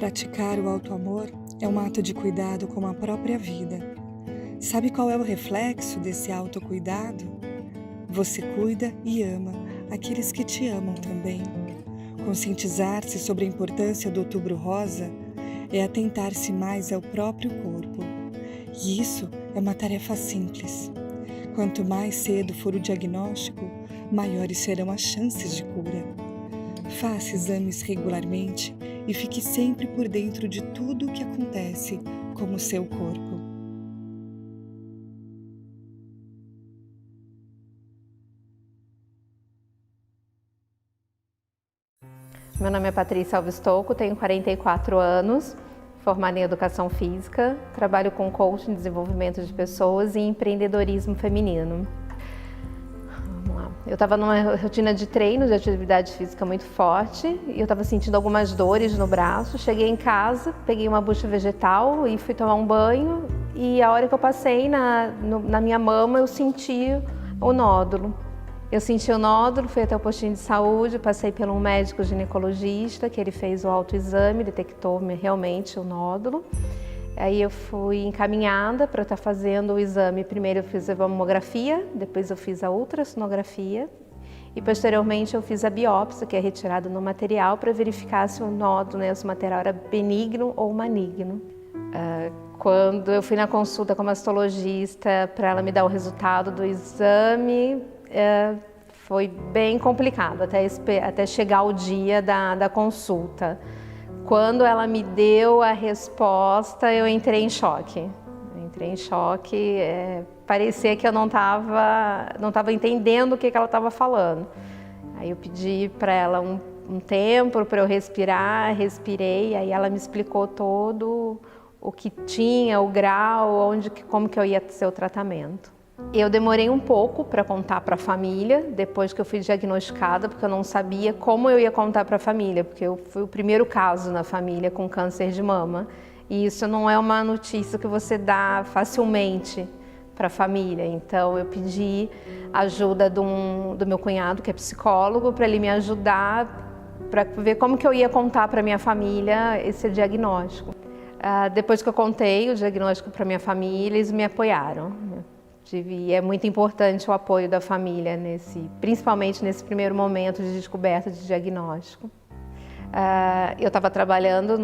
Praticar o auto-amor é um ato de cuidado com a própria vida. Sabe qual é o reflexo desse autocuidado? Você cuida e ama aqueles que te amam também. Conscientizar-se sobre a importância do Outubro Rosa é atentar-se mais ao próprio corpo. E isso é uma tarefa simples. Quanto mais cedo for o diagnóstico, maiores serão as chances de cura. Faça exames regularmente e fique sempre por dentro de tudo o que acontece com o seu corpo. Meu nome é Patrícia Alves Tocco, tenho 44 anos, formada em Educação Física, trabalho com coaching, desenvolvimento de pessoas e empreendedorismo feminino. Vamos lá. Eu estava numa rotina de treino, de atividade física muito forte e eu estava sentindo algumas dores no braço. Cheguei em casa, peguei uma bucha vegetal e fui tomar um banho e a hora que eu passei na minha mama eu senti o nódulo. Eu senti o nódulo, fui até o postinho de saúde, passei por um médico ginecologista, que ele fez o autoexame, detectou realmente o nódulo. Aí eu fui encaminhada para estar fazendo o exame. Primeiro eu fiz a mamografia, depois eu fiz a ultrassonografia e posteriormente eu fiz a biópsia, que é retirada no material, para verificar se o nódulo, né, se o material era benigno ou maligno. Quando eu fui na consulta com a mastologista para ela me dar o resultado do exame, foi bem complicado até chegar o dia da consulta. Quando ela me deu a resposta, eu entrei em choque. Parecia que eu não estava entendendo o que ela estava falando. Aí eu pedi para ela um tempo para eu respirar, respirei, aí ela me explicou todo o que tinha, o grau, como que eu ia ser o tratamento. Eu demorei um pouco para contar para a família, depois que eu fui diagnosticada, porque eu não sabia como eu ia contar para a família, porque eu fui o primeiro caso na família com câncer de mama. E isso não é uma notícia que você dá facilmente para a família. Então eu pedi ajuda do meu cunhado, que é psicólogo, para ele me ajudar, para ver como que eu ia contar para minha família esse diagnóstico. Depois que eu contei o diagnóstico para minha família, eles me apoiaram. É muito importante o apoio da família, principalmente nesse primeiro momento de descoberta de diagnóstico. Eu estava trabalhando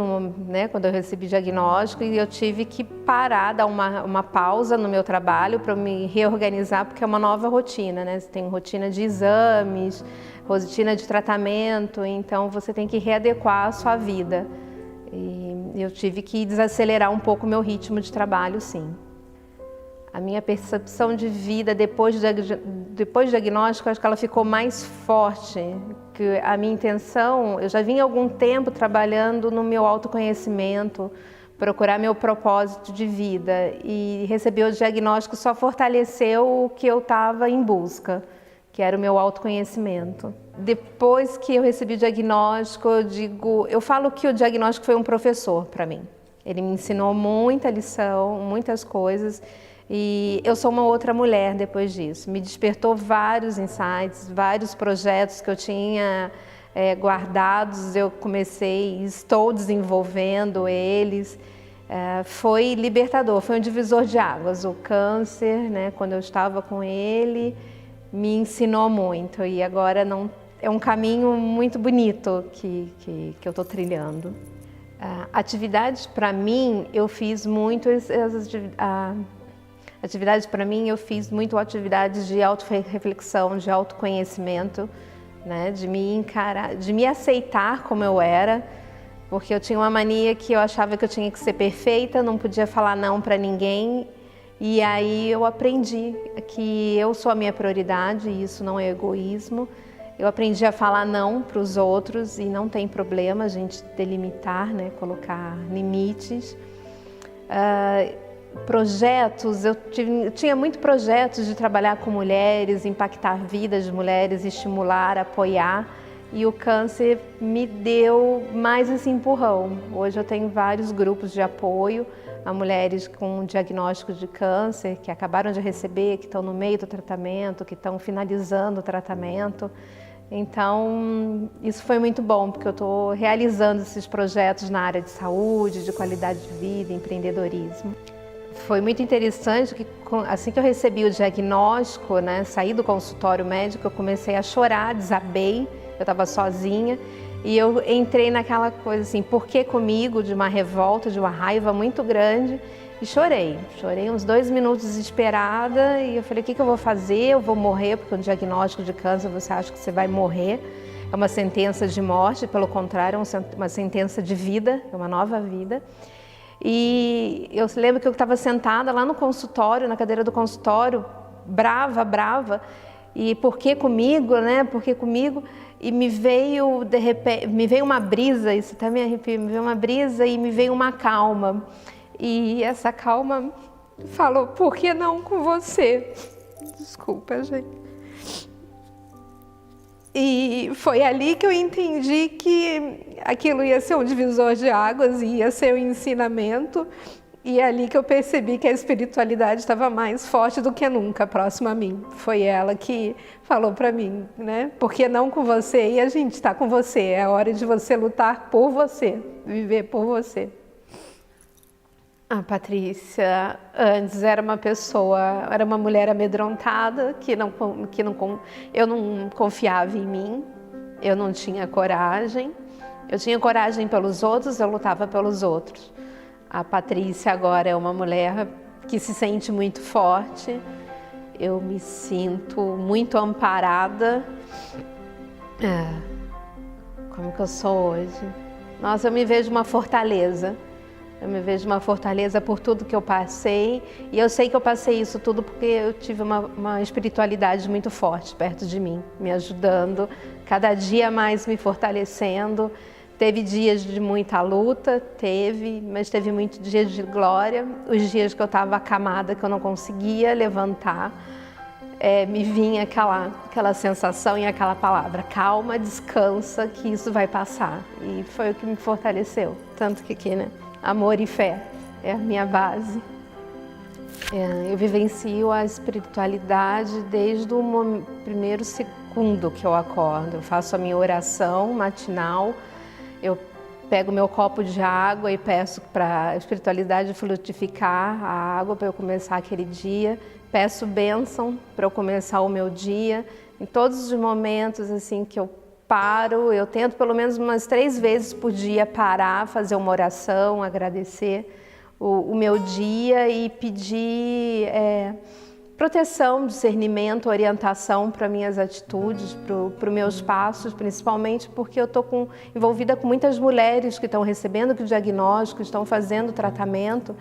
quando eu recebi diagnóstico e eu tive que parar, dar uma pausa no meu trabalho para me reorganizar, porque é uma nova rotina, né? Você tem rotina de exames, rotina de tratamento, então você tem que readequar a sua vida. E eu tive que desacelerar um pouco o meu ritmo de trabalho, sim. A minha percepção de vida depois do diagnóstico, acho que ela ficou mais forte. Que a minha intenção, eu já vinha há algum tempo trabalhando no meu autoconhecimento, procurar meu propósito de vida, e receber o diagnóstico só fortaleceu o que eu estava em busca, que era o meu autoconhecimento. Depois que eu recebi o diagnóstico, eu falo que o diagnóstico foi um professor para mim. Ele me ensinou muita lição, muitas coisas. E eu sou uma outra mulher depois disso. Me despertou vários insights, vários projetos que eu tinha guardados, eu comecei e estou desenvolvendo eles. Foi libertador, foi um divisor de águas. O câncer, né, quando eu estava com ele, me ensinou muito. E agora é um caminho muito bonito que eu estou trilhando. Atividades para mim, eu fiz muito atividades de autorreflexão, de autoconhecimento, né? De me encarar, de me aceitar como eu era, porque eu tinha uma mania que eu achava que eu tinha que ser perfeita, não podia falar não para ninguém, e aí eu aprendi que eu sou a minha prioridade e isso não é egoísmo. Eu aprendi a falar não para os outros e não tem problema a gente delimitar, né? Colocar limites. Projetos, eu tinha muitos projetos de trabalhar com mulheres, impactar vidas de mulheres, estimular, apoiar, e o câncer me deu mais esse empurrão. Hoje eu tenho vários grupos de apoio a mulheres com diagnóstico de câncer, que acabaram de receber, que estão no meio do tratamento, que estão finalizando o tratamento. Então, isso foi muito bom, porque eu estou realizando esses projetos na área de saúde, de qualidade de vida, empreendedorismo. Foi muito interessante que assim que eu recebi o diagnóstico, né, saí do consultório médico, eu comecei a chorar, desabei, eu estava sozinha e eu entrei naquela coisa assim, por que comigo, de uma revolta, de uma raiva muito grande e chorei uns 2 minutos desesperada e eu falei, o que eu vou fazer? Eu vou morrer, porque o diagnóstico de câncer você acha que você vai morrer, é uma sentença de morte, pelo contrário, é uma sentença de vida, é uma nova vida. E eu lembro que eu estava sentada lá no consultório, na cadeira do consultório, brava, e por que comigo, né? Por que comigo? E me veio, de repente, me veio uma brisa, isso até me arrepia, me veio uma brisa e me veio uma calma. E essa calma falou, por que não com você? Desculpa, gente. E foi ali que eu entendi que aquilo ia ser um divisor de águas, ia ser um ensinamento. E é ali que eu percebi que a espiritualidade estava mais forte do que nunca próxima a mim. Foi ela que falou para mim, né? Por que não com você? E a gente está com você. É hora de você lutar por você, viver por você. A Patrícia antes era uma mulher amedrontada, eu não confiava em mim, eu não tinha coragem. Eu tinha coragem pelos outros, eu lutava pelos outros. A Patrícia agora é uma mulher que se sente muito forte, eu me sinto muito amparada. Como que eu sou hoje? Nossa, eu me vejo uma fortaleza. Eu me vejo uma fortaleza por tudo que eu passei e eu sei que eu passei isso tudo porque eu tive uma espiritualidade muito forte perto de mim, me ajudando, cada dia mais me fortalecendo. Teve dias de muita luta, mas teve muitos dias de glória, os dias que eu estava acamada, que eu não conseguia levantar, me vinha aquela sensação e aquela palavra, calma, descansa, que isso vai passar. E foi o que me fortaleceu, tanto que aqui, né? Amor e fé é a minha base. Eu vivencio a espiritualidade desde o primeiro segundo que eu acordo. Eu faço a minha oração matinal, eu pego meu copo de água e peço para a espiritualidade frutificar a água para eu começar aquele dia. Peço bênção para eu começar o meu dia. Em todos os momentos assim que eu paro, eu tento pelo menos umas 3 vezes por dia parar, fazer uma oração, agradecer o meu dia e pedir proteção, discernimento, orientação para minhas atitudes, para os meus passos, principalmente porque eu estou envolvida com muitas mulheres que estão recebendo o diagnóstico, estão fazendo tratamento.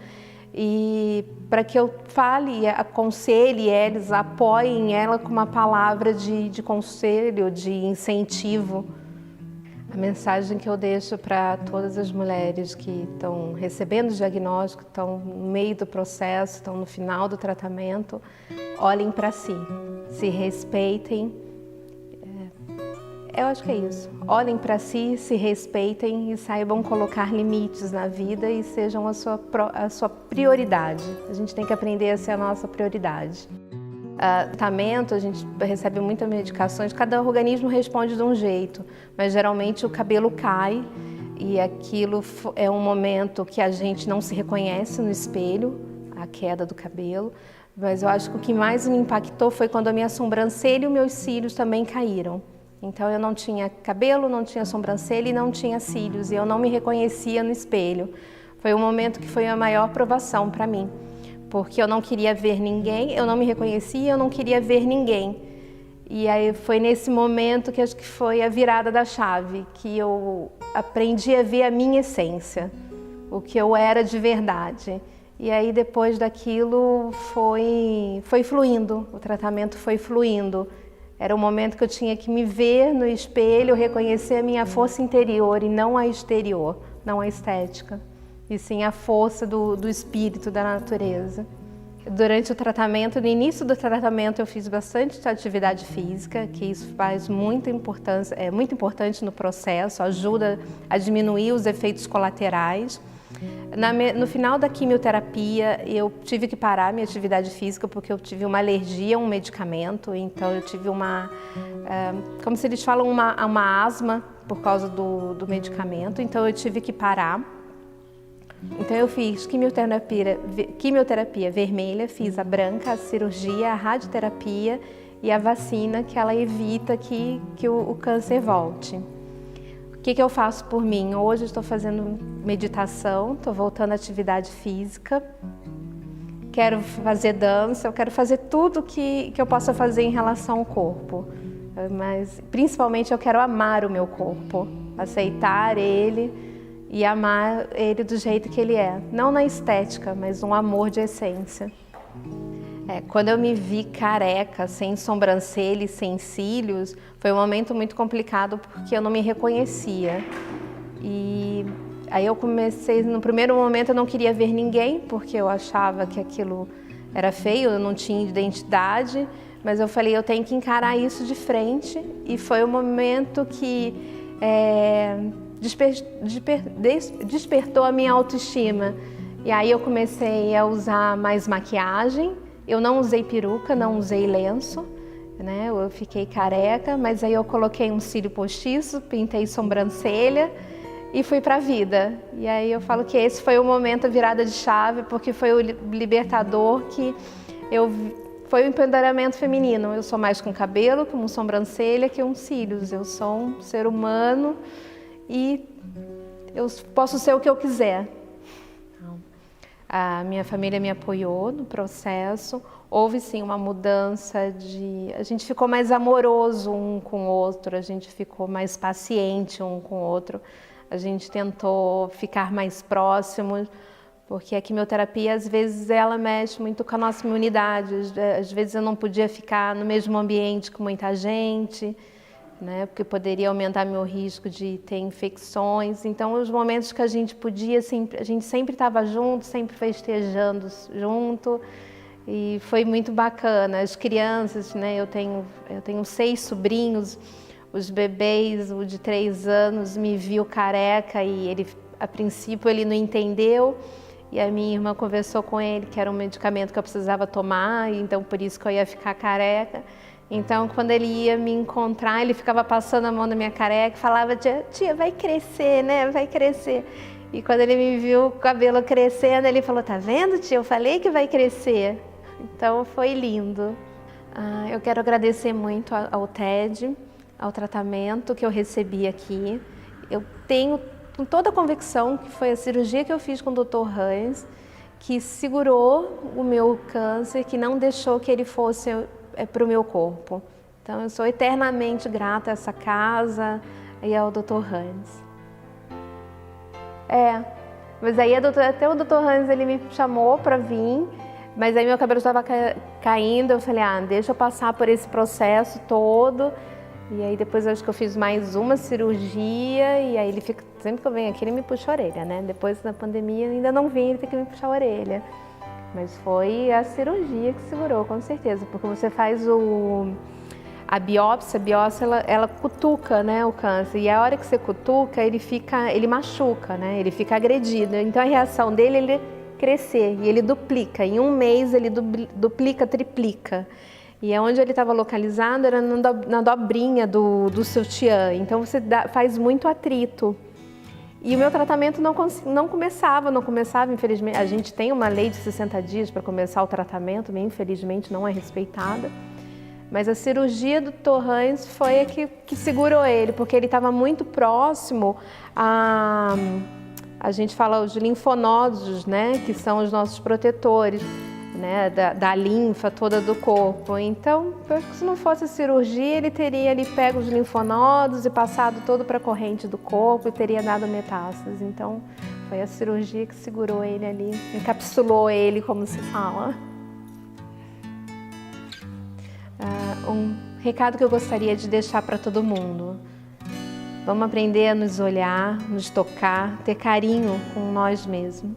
E para que eu fale, aconselhe eles, apoiem ela com uma palavra de conselho, de incentivo. A mensagem que eu deixo para todas as mulheres que estão recebendo o diagnóstico, estão no meio do processo, estão no final do tratamento, olhem para si, se respeitem. Eu acho que é isso. Olhem para si, se respeitem e saibam colocar limites na vida e sejam a sua prioridade. A gente tem que aprender a ser a nossa prioridade. Tratamento, a gente recebe muitas medicações, cada organismo responde de um jeito, mas geralmente o cabelo cai e aquilo é um momento que a gente não se reconhece no espelho, a queda do cabelo. Mas eu acho que o que mais me impactou foi quando a minha sobrancelha e os meus cílios também caíram. Então eu não tinha cabelo, não tinha sobrancelha e não tinha cílios, e eu não me reconhecia no espelho. Foi um momento que foi a maior provação para mim, porque eu não queria ver ninguém, eu não me reconhecia, eu não queria ver ninguém. E aí foi nesse momento que acho que foi a virada da chave, que eu aprendi a ver a minha essência, o que eu era de verdade. E aí depois daquilo foi fluindo, o tratamento foi fluindo. Era o momento que eu tinha que me ver no espelho, reconhecer a minha força interior e não a exterior, não a estética, e sim a força do espírito, da natureza. Durante o tratamento, no início do tratamento, eu fiz bastante atividade física, que isso faz muita importância, é muito importante no processo, ajuda a diminuir os efeitos colaterais. No final da quimioterapia, eu tive que parar minha atividade física porque eu tive uma alergia a um medicamento, então eu tive como se eles falam, uma asma por causa do medicamento, então eu tive que parar. Então eu fiz quimioterapia vermelha, fiz a branca, a cirurgia, a radioterapia e a vacina, que ela evita que o câncer volte. O que eu faço por mim? Hoje eu estou fazendo meditação, estou voltando à atividade física, quero fazer dança, eu quero fazer tudo que eu possa fazer em relação ao corpo. Mas principalmente eu quero amar o meu corpo, aceitar ele e amar ele do jeito que ele é. Não na estética, mas um amor de essência. Quando eu me vi careca, sem sobrancelha e sem cílios, foi um momento muito complicado porque eu não me reconhecia. E aí eu comecei, no primeiro momento eu não queria ver ninguém, porque eu achava que aquilo era feio, eu não tinha identidade, mas eu falei, eu tenho que encarar isso de frente. E foi o momento que despertou a minha autoestima. E aí eu comecei a usar mais maquiagem. Eu não usei peruca, não usei lenço, né? Eu fiquei careca, mas aí eu coloquei um cílio postiço, pintei sobrancelha e fui pra vida. E aí eu falo que esse foi o momento, a virada de chave, porque foi o libertador foi o empoderamento feminino. Eu sou mais com cabelo, com sobrancelha, que com cílios. Eu sou um ser humano e eu posso ser o que eu quiser. A minha família me apoiou no processo. Houve sim uma mudança a gente ficou mais amoroso um com o outro, a gente ficou mais paciente um com o outro, a gente tentou ficar mais próximos, porque a quimioterapia às vezes ela mexe muito com a nossa imunidade, às vezes eu não podia ficar no mesmo ambiente com muita gente, né, porque poderia aumentar meu risco de ter infecções. Então, os momentos que a gente podia, a gente sempre estava junto, sempre festejando junto, e foi muito bacana. As crianças, né, eu tenho 6 sobrinhos, os bebês, o de 3 anos me viu careca e a princípio ele não entendeu, e a minha irmã conversou com ele que era um medicamento que eu precisava tomar, e então por isso que eu ia ficar careca. Então, quando ele ia me encontrar, ele ficava passando a mão na minha careca e falava, tia, vai crescer, né? Vai crescer. E quando ele me viu o cabelo crescendo, ele falou, tá vendo, tia? Eu falei que vai crescer. Então, foi lindo. Eu quero agradecer muito ao TED, ao tratamento que eu recebi aqui. Eu tenho com toda a convicção que foi a cirurgia que eu fiz com o Dr. Hans, que segurou o meu câncer, que não deixou que ele fosse para o meu corpo. Então eu sou eternamente grata a essa casa e ao Dr. Hans. Mas aí até o Dr. Hans ele me chamou para vir, mas aí meu cabelo estava caindo, eu falei, deixa eu passar por esse processo todo. E aí depois eu acho que eu fiz mais uma cirurgia, e aí ele fica, sempre que eu venho aqui ele me puxa a orelha, né? Depois da pandemia ainda não vim, ele tem que me puxar a orelha. Mas foi a cirurgia que segurou, com certeza, porque você faz a biópsia ela cutuca, né, o câncer, e a hora que você cutuca, ele machuca, né, ele fica agredido. Então a reação dele é ele crescer, e ele duplica, em um mês ele duplica, triplica. E é onde ele estava localizado era na dobrinha do sutiã, então você faz muito atrito. E o meu tratamento não começava, infelizmente. A gente tem uma lei de 60 dias para começar o tratamento, mas infelizmente não é respeitada. Mas a cirurgia do Dr. Hans foi a que segurou ele, porque ele estava muito próximo a gente fala os linfonodos, né, que são os nossos protetores, né, da linfa toda do corpo. Então, se não fosse a cirurgia, ele teria ali pego os linfonodos e passado todo para a corrente do corpo e teria dado metástase. Então, foi a cirurgia que segurou ele ali, encapsulou ele, como se fala. Um recado que eu gostaria de deixar para todo mundo. Vamos aprender a nos olhar, nos tocar, ter carinho com nós mesmos.